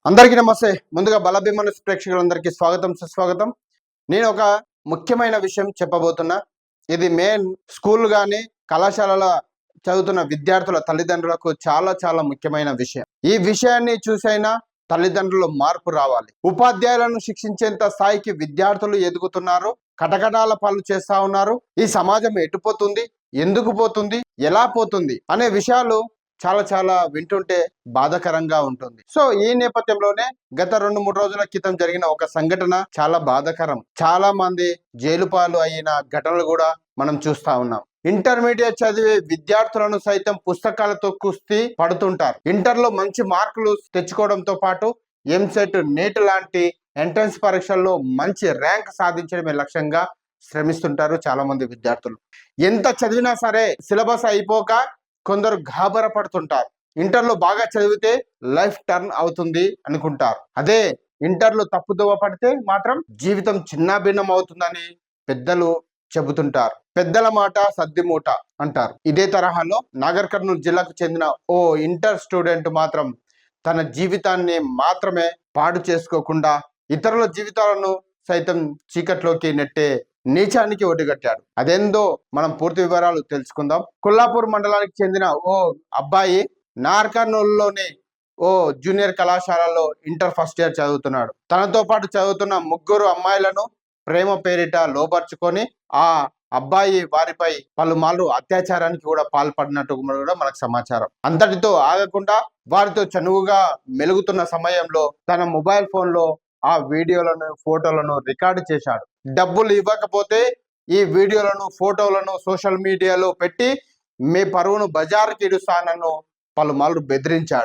అందరికీ నమస్తే. ముందుగా బలభిమనస్ ప్రేక్షకులందరికీ స్వాగతం సుస్వాగతం. నేను ఒక ముఖ్యమైన విషయం చెప్పబోతున్నా. ఇది మెయిన్ స్కూల్ కానీ కళాశాలల చదువుతున్న విద్యార్థుల తల్లిదండ్రులకు చాలా చాలా ముఖ్యమైన విషయం. ఈ విషయాన్ని చూసైనా తల్లిదండ్రులు మార్పు రావాలి. ఉపాధ్యాయులను శిక్షించేంత స్థాయికి విద్యార్థులు ఎదుగుతున్నారు, కటకటాల పాలు చేస్తా ఉన్నారు. ఈ సమాజం ఎటుపోతుంది, ఎందుకు పోతుంది, ఎలా పోతుంది అనే విషయాలు చాలా చాలా వింటుంటే బాధాకరంగా ఉంటుంది. సో ఈ నేపథ్యంలోనే గత 2-3 రోజుల క్రితం జరిగిన ఒక సంఘటన చాలా బాధాకరం. చాలా మంది జైలు పాలు అయిన ఘటనలు కూడా మనం చూస్తా ఉన్నాం. ఇంటర్మీడియట్ చదివే విద్యార్థులను సైతం పుస్తకాలతో కుస్తీ పడుతుంటారు. ఇంటర్లో మంచి మార్కులు తెచ్చుకోవడంతో పాటు ఎంసెట్, నీట్ లాంటి ఎంట్రన్స్ పరీక్షల్లో మంచి ర్యాంక్ సాధించడమే లక్ష్యంగా శ్రమిస్తుంటారు చాలా మంది విద్యార్థులు. ఎంత చదివినా సరే సిలబస్ అయిపోక కొందరు గాబర పడుతుంటారు. ఇంటర్లో బాగా చదివితే లైఫ్ టర్న్ అవుతుంది అనుకుంటారు. అదే ఇంటర్లో తప్పుదోవ పడితే మాత్రం జీవితం చిన్నాభిన్నం అవుతుందని పెద్దలు చెబుతుంటారు. పెద్దల మాట సద్ది మూట అంటారు. ఇదే తరహాలో నాగర్ కర్నూలు జిల్లాకు చెందిన ఓ ఇంటర్ స్టూడెంట్ మాత్రం తన జీవితాన్ని మాత్రమే పాడు చేసుకోకుండా ఇతరుల జీవితాలను సైతం చీకట్లోకి నెట్టే నీచానికి ఒడిగట్టాడు. అదేందో మనం పూర్తి వివరాలు తెలుసుకుందాం. కొల్లాపూర్ మండలానికి చెందిన ఓ అబ్బాయి నార్కర్నూలులోని ఓ జూనియర్ కళాశాలలో ఇంటర్ ఫస్ట్ ఇయర్ చదువుతున్నాడు. తనతో పాటు చదువుతున్న 3 అమ్మాయిలను ప్రేమ పేరిట లోపరుచుకొని ఆ అబ్బాయి వారిపై పలుమార్లు అత్యాచారానికి కూడా పాల్పడినట్టు కూడా మనకు సమాచారం. అంతటితో ఆగకుండా వారితో చనువుగా మెలుగుతున్న సమయంలో తన మొబైల్ ఫోన్లో ఆ వీడియోలను, ఫోటోలను రికార్డు చేశాడు. డబ్బులు ఇవ్వకపోతే ఈ వీడియోలను, ఫోటోలను సోషల్ మీడియాలో పెట్టి మీ పరువును బజారుకి ఇడుస్తానని పలుమార్లు బెదిరించాడు.